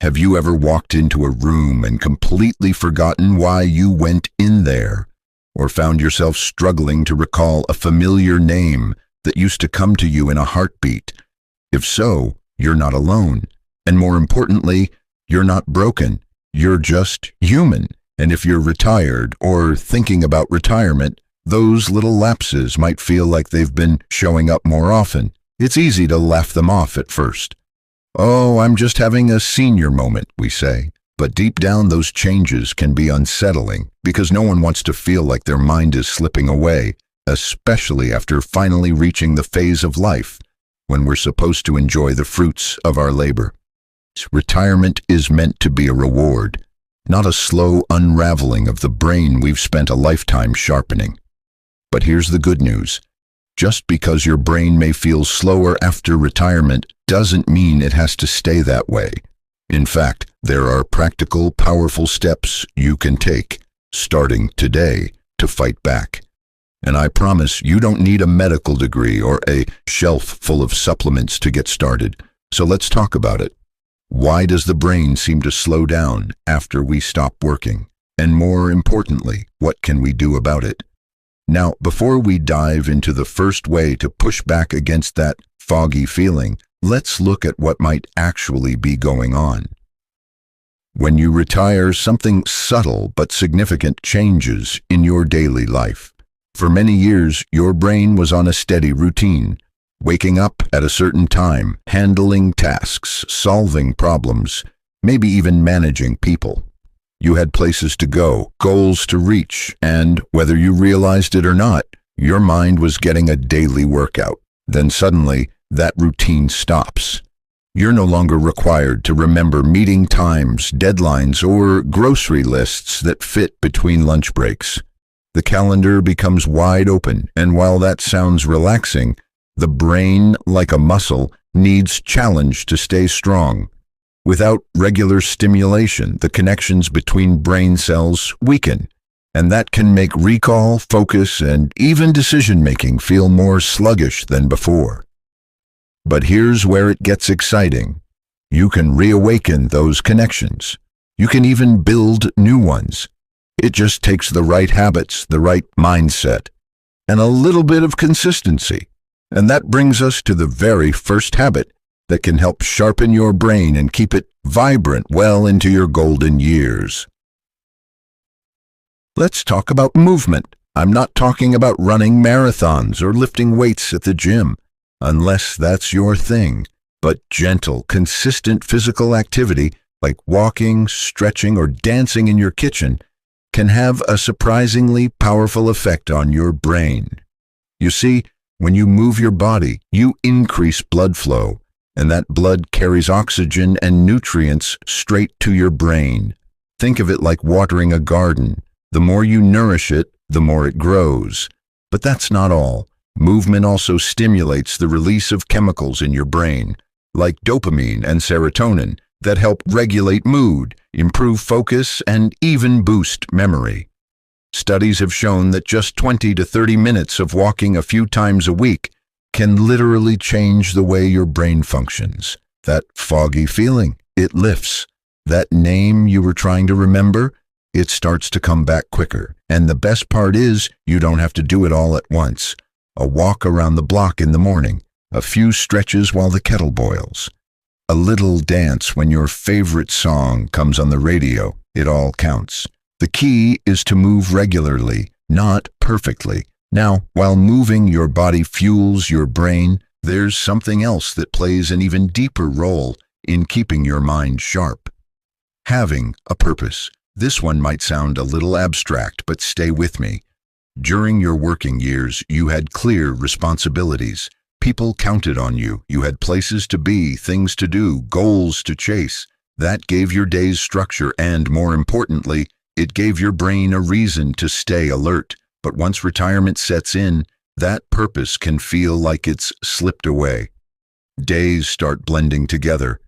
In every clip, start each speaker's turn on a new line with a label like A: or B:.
A: Have you ever walked into a room and completely forgotten why you went in there? Or found yourself struggling to recall a familiar name that used to come to you in a heartbeat? If so, you're not alone. And more importantly, you're not broken. You're just human. And if you're retired or thinking about retirement, those little lapses might feel like they've been showing up more often. It's easy to laugh them off at first. "Oh, I'm just having a senior moment," we say. But deep down, those changes can be unsettling because no one wants to feel like their mind is slipping away, especially after finally reaching the phase of life when we're supposed to enjoy the fruits of our labor. Retirement is meant to be a reward, not a slow unraveling of the brain we've spent a lifetime sharpening. But here's the good news. Just because your brain may feel slower after retirement doesn't mean it has to stay that way. In fact, there are practical, powerful steps you can take, starting today, to fight back. And I promise you don't need a medical degree or a shelf full of supplements to get started. So let's talk about it. Why does the brain seem to slow down after we stop working? And more importantly, what can we do about it? Now, before we dive into the first way to push back against that foggy feeling, let's look at what might actually be going on. When you retire, something subtle but significant changes in your daily life. For many years, your brain was on a steady routine, waking up at a certain time, handling tasks, solving problems, maybe even managing people. You had places to go, goals to reach, and whether you realized it or not, your mind was getting a daily workout. Then suddenly, that routine stops. You're no longer required to remember meeting times, deadlines, or grocery lists that fit between lunch breaks. The calendar becomes wide open, and while that sounds relaxing, the brain, like a muscle, needs challenge to stay strong. Without regular stimulation, the connections between brain cells weaken, and that can make recall, focus, and even decision-making feel more sluggish than before. But here's where it gets exciting. You can reawaken those connections. You can even build new ones. It just takes the right habits, the right mindset, and a little bit of consistency. And that brings us to the very first habit that can help sharpen your brain and keep it vibrant well into your golden years. Let's talk about movement. I'm not talking about running marathons or lifting weights at the gym, unless that's your thing, but gentle, consistent physical activity like walking, stretching, or dancing in your kitchen can have a surprisingly powerful effect on your brain. You see, when you move your body, you increase blood flow, and that blood carries oxygen and nutrients straight to your brain. Think of it like watering a garden. The more you nourish it, the more it grows. But that's not all. Movement also stimulates the release of chemicals in your brain, like dopamine and serotonin, that help regulate mood, improve focus, and even boost memory. Studies have shown that just 20 to 30 minutes of walking a few times a week can literally change the way your brain functions. That foggy feeling, it lifts. That name you were trying to remember, it starts to come back quicker. And the best part is, you don't have to do it all at once. A walk around the block in the morning, a few stretches while the kettle boils, a little dance when your favorite song comes on the radio, it all counts. The key is to move regularly, not perfectly. Now, while moving your body fuels your brain, there's something else that plays an even deeper role in keeping your mind sharp. Having a purpose. This one might sound a little abstract, but stay with me. During your working years, you had clear responsibilities. People counted on you. You had places to be, things to do, goals to chase. That gave your days structure and, more importantly, it gave your brain a reason to stay alert. But once retirement sets in, that purpose can feel like it's slipped away. Days start blending together,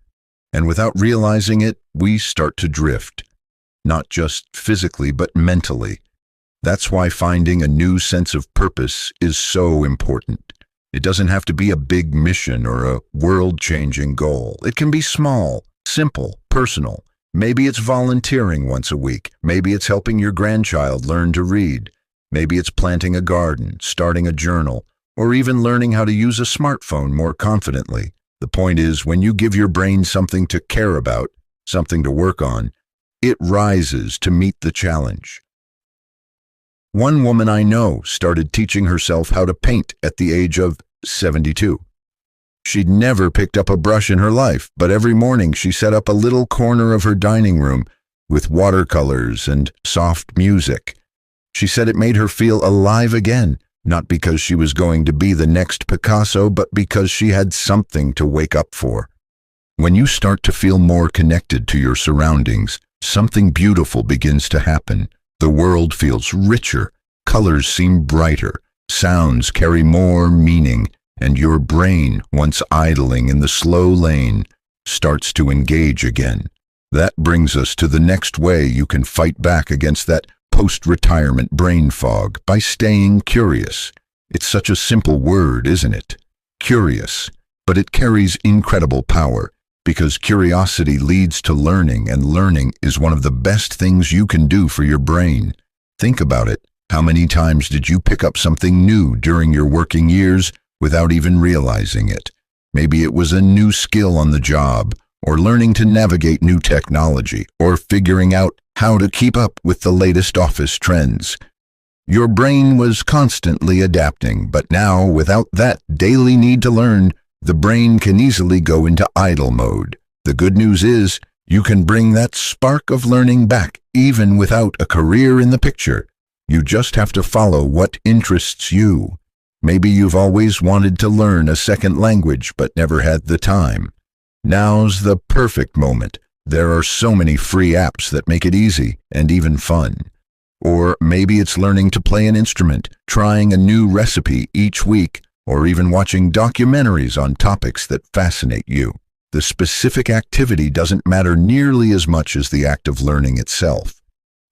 A: and without realizing it, we start to drift. Not just physically, but mentally. That's why finding a new sense of purpose is so important. It doesn't have to be a big mission or a world-changing goal. It can be small, Simple, personal. Maybe it's volunteering once a week. Maybe it's helping your grandchild learn to read. Maybe it's planting a garden, starting a journal, or even learning how to use a smartphone more confidently. The point is, when you give your brain something to care about, something to work on, it rises to meet the challenge. One woman I know started teaching herself how to paint at the age of 72. She'd never picked up a brush in her life, but every morning she set up a little corner of her dining room with watercolors and soft music. She said it made her feel alive again, not because she was going to be the next Picasso, but because she had something to wake up for. When you start to feel more connected to your surroundings, something beautiful begins to happen. The world feels richer, colors seem brighter, sounds carry more meaning, and your brain, once idling in the slow lane, starts to engage again. That brings us to the next way you can fight back against that post-retirement brain fog, by staying curious. It's such a simple word, isn't it? Curious. But it carries incredible power, because curiosity leads to learning, and learning is one of the best things you can do for your brain. Think about it. How many times did you pick up something new during your working years without even realizing it? Maybe it was a new skill on the job, or learning to navigate new technology, or figuring out how to keep up with the latest office trends. Your brain was constantly adapting, but now, without that daily need to learn, the brain can easily go into idle mode. The good news is, you can bring that spark of learning back, even without a career in the picture. You just have to follow what interests you. Maybe you've always wanted to learn a second language, but never had the time. Now's the perfect moment. There are so many free apps that make it easy and even fun. Or maybe it's learning to play an instrument, trying a new recipe each week, or even watching documentaries on topics that fascinate you. The specific activity doesn't matter nearly as much as the act of learning itself.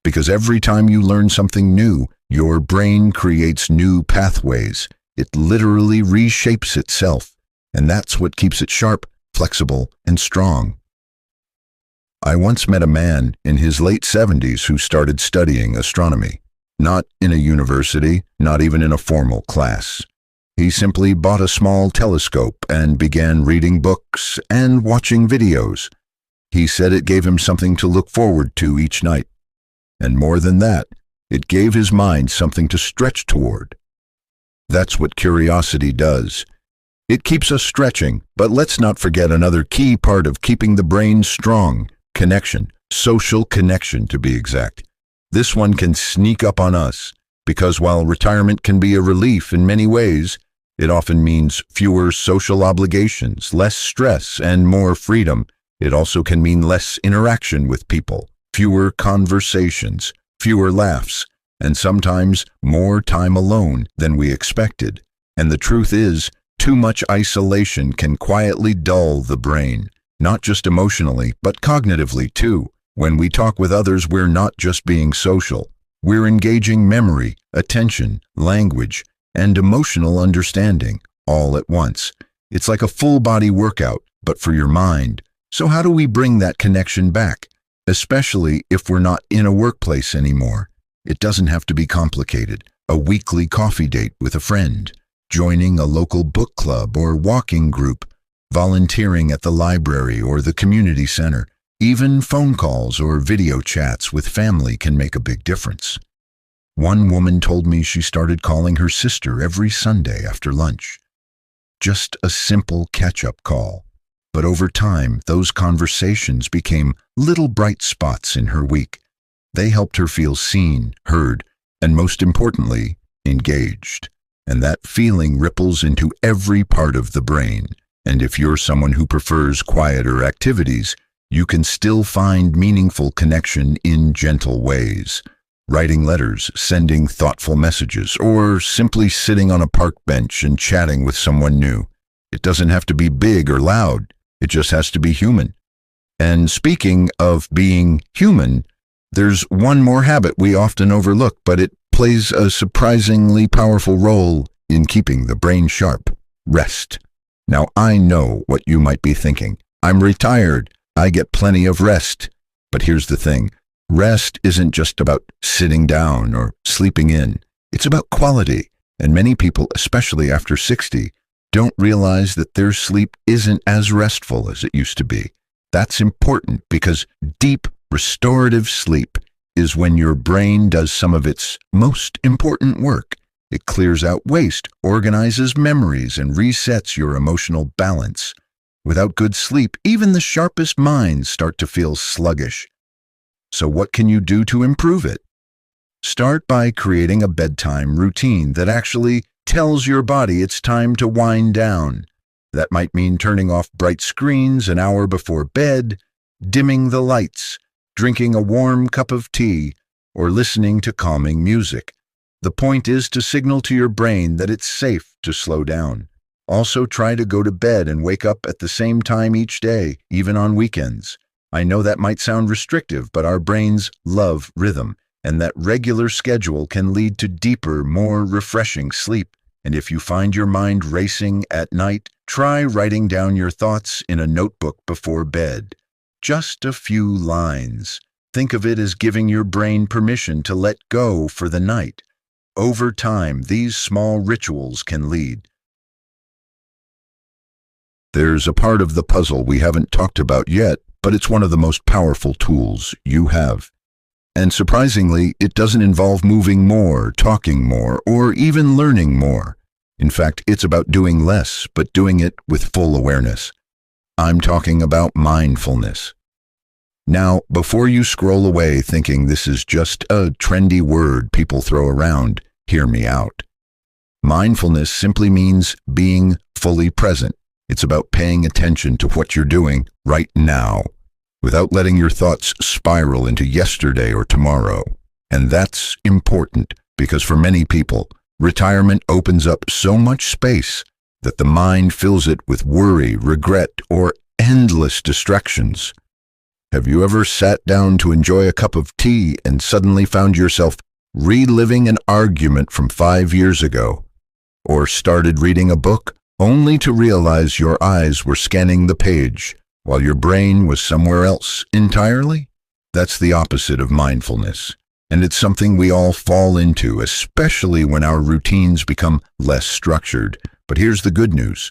A: Because every time you learn something new, your brain creates new pathways. It literally reshapes itself, and that's what keeps it sharp, flexible, and strong. I once met a man in his late 70s who started studying astronomy. Not in a university, not even in a formal class. He simply bought a small telescope and began reading books and watching videos. He said it gave him something to look forward to each night. And more than that, it gave his mind something to stretch toward. That's what curiosity does. It keeps us stretching, but let's not forget another key part of keeping the brain strong. Connection, social connection to be exact. This one can sneak up on us, because while retirement can be a relief in many ways, it often means fewer social obligations, less stress, and more freedom. It also can mean less interaction with people, fewer conversations, fewer laughs, and sometimes more time alone than we expected. And the truth is, too much isolation can quietly dull the brain. Not just emotionally, but cognitively too. When we talk with others, we're not just being social. We're engaging memory, attention, language, and emotional understanding all at once. It's like a full-body workout, but for your mind. So how do we bring that connection back? Especially if we're not in a workplace anymore. It doesn't have to be complicated. A weekly coffee date with a friend, joining a local book club or walking group, volunteering at the library or the community center. Even phone calls or video chats with family can make a big difference. One woman told me she started calling her sister every Sunday after lunch. Just a simple catch-up call. But over time, those conversations became little bright spots in her week. They helped her feel seen, heard, and most importantly, engaged. And that feeling ripples into every part of the brain. And if you're someone who prefers quieter activities, you can still find meaningful connection in gentle ways. Writing letters, sending thoughtful messages, or simply sitting on a park bench and chatting with someone new. It doesn't have to be big or loud. It just has to be human. And speaking of being human, there's one more habit we often overlook, but it plays a surprisingly powerful role in keeping the brain sharp. Rest. Now, I know what you might be thinking. I'm retired. I get plenty of rest. But here's the thing. Rest isn't just about sitting down or sleeping in. It's about quality. And many people, especially after 60, don't realize that their sleep isn't as restful as it used to be. That's important because deep, restorative sleep is when your brain does some of its most important work. It clears out waste, organizes memories, and resets your emotional balance. Without good sleep, even the sharpest minds start to feel sluggish. So what can you do to improve it? Start by creating a bedtime routine that actually tells your body it's time to wind down. That might mean turning off bright screens an hour before bed, dimming the lights, drinking a warm cup of tea, or listening to calming music. The point is to signal to your brain that it's safe to slow down. Also, try to go to bed and wake up at the same time each day, even on weekends. I know that might sound restrictive, but our brains love rhythm, and that regular schedule can lead to deeper, more refreshing sleep. And if you find your mind racing at night, try writing down your thoughts in a notebook before bed. Just a few lines. Think of it as giving your brain permission to let go for the night. Over time, these small rituals can lead. There's a part of the puzzle we haven't talked about yet, but it's one of the most powerful tools you have. And surprisingly, it doesn't involve moving more, talking more, or even learning more. In fact, it's about doing less, but doing it with full awareness. I'm talking about mindfulness. Now, before you scroll away thinking this is just a trendy word people throw around, hear me out. Mindfulness simply means being fully present. It's about paying attention to what you're doing right now, without letting your thoughts spiral into yesterday or tomorrow. And that's important because for many people, retirement opens up so much space that the mind fills it with worry, regret, or endless distractions. Have you ever sat down to enjoy a cup of tea and suddenly found yourself reliving an argument from 5 years ago? Or started reading a book only to realize your eyes were scanning the page while your brain was somewhere else entirely? That's the opposite of mindfulness, and it's something we all fall into, especially when our routines become less structured. But here's the good news.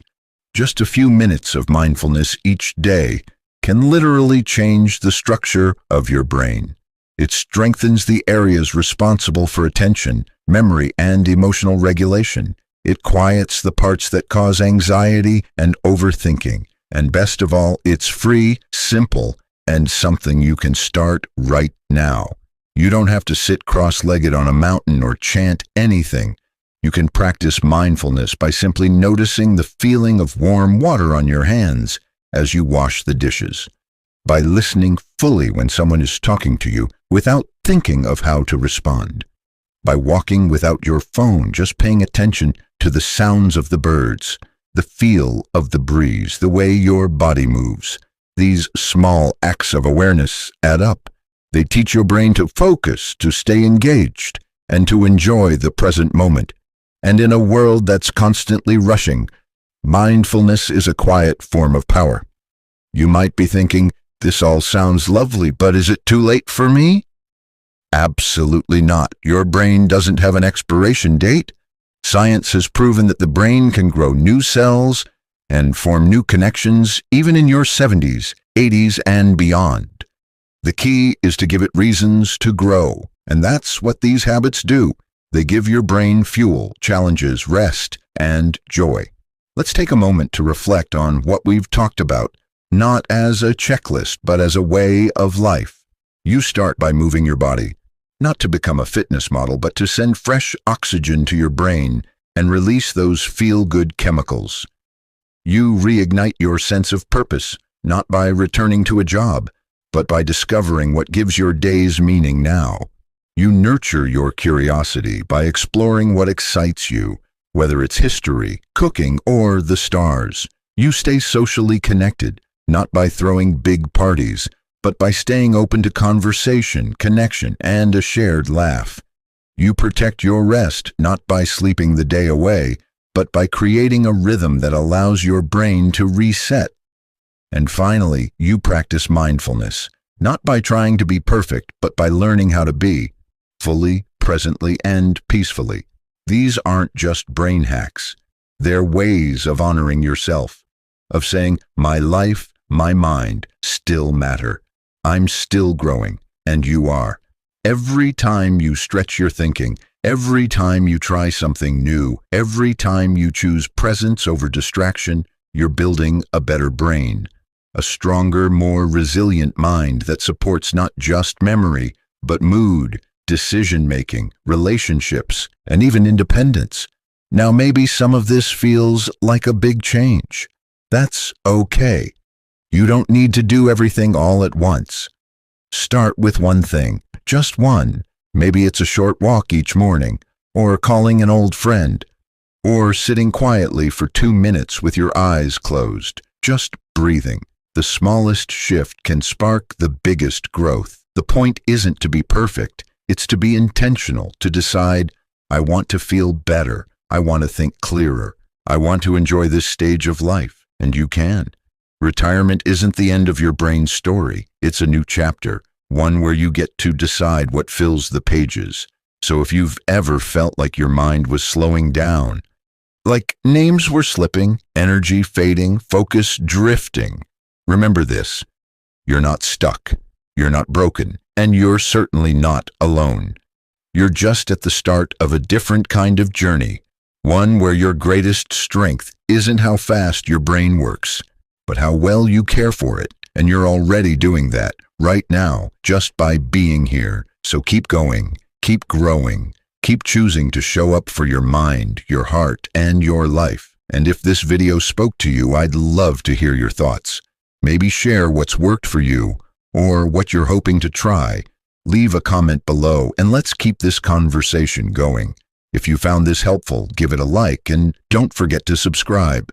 A: Just a few minutes of mindfulness each day can literally change the structure of your brain. It strengthens the areas responsible for attention, memory, and emotional regulation. It quiets the parts that cause anxiety and overthinking. And best of all, it's free, simple, and something you can start right now. You don't have to sit cross-legged on a mountain or chant anything. You can practice mindfulness by simply noticing the feeling of warm water on your hands as you wash the dishes, by listening fully when someone is talking to you without thinking of how to respond, by walking without your phone, just paying attention to the sounds of the birds, the feel of the breeze, the way your body moves. These small acts of awareness add up. They teach your brain to focus, to stay engaged, and to enjoy the present moment. And in a world that's constantly rushing, mindfulness is a quiet form of power. You might be thinking, this all sounds lovely, but is it too late for me? Absolutely not. Your brain doesn't have an expiration date. Science has proven that the brain can grow new cells and form new connections even in your 70s, 80s, and beyond. The key is to give it reasons to grow, and that's what these habits do. They give your brain fuel, challenges, rest, and joy. Let's take a moment to reflect on what we've talked about, not as a checklist, but as a way of life. You start by moving your body, not to become a fitness model, but to send fresh oxygen to your brain and release those feel-good chemicals. You reignite your sense of purpose, not by returning to a job, but by discovering what gives your days meaning now. You nurture your curiosity by exploring what excites you, whether it's history, cooking, or the stars. You stay socially connected, not by throwing big parties, but by staying open to conversation, connection, and a shared laugh. You protect your rest, not by sleeping the day away, but by creating a rhythm that allows your brain to reset. And finally, you practice mindfulness, not by trying to be perfect, but by learning how to be fully, presently, and peacefully. These aren't just brain hacks. They're ways of honoring yourself, of saying, my life, my mind still matter. I'm still growing, and you are. Every time you stretch your thinking, every time you try something new, every time you choose presence over distraction, you're building a better brain, a stronger, more resilient mind that supports not just memory, but mood, decision-making, relationships, and even independence. Now, maybe some of this feels like a big change. That's okay. You don't need to do everything all at once. Start with one thing, just one. Maybe it's a short walk each morning, or calling an old friend, or sitting quietly for 2 minutes with your eyes closed, just breathing. The smallest shift can spark the biggest growth. The point isn't to be perfect. It's to be intentional, to decide, I want to feel better. I want to think clearer. I want to enjoy this stage of life, and you can. Retirement isn't the end of your brain's story. It's a new chapter, one where you get to decide what fills the pages. So if you've ever felt like your mind was slowing down, like names were slipping, energy fading, focus drifting, remember this. You're not stuck. You're not broken. And you're certainly not alone. You're just at the start of a different kind of journey, one where your greatest strength isn't how fast your brain works, but how well you care for it. And you're already doing that right now, just by being here. So keep going, keep growing, keep choosing to show up for your mind, your heart, and your life. And if this video spoke to you, I'd love to hear your thoughts. Maybe share what's worked for you, or what you're hoping to try. Leave a comment below, and let's keep this conversation going. If you found this helpful, give it a like, and don't forget to subscribe.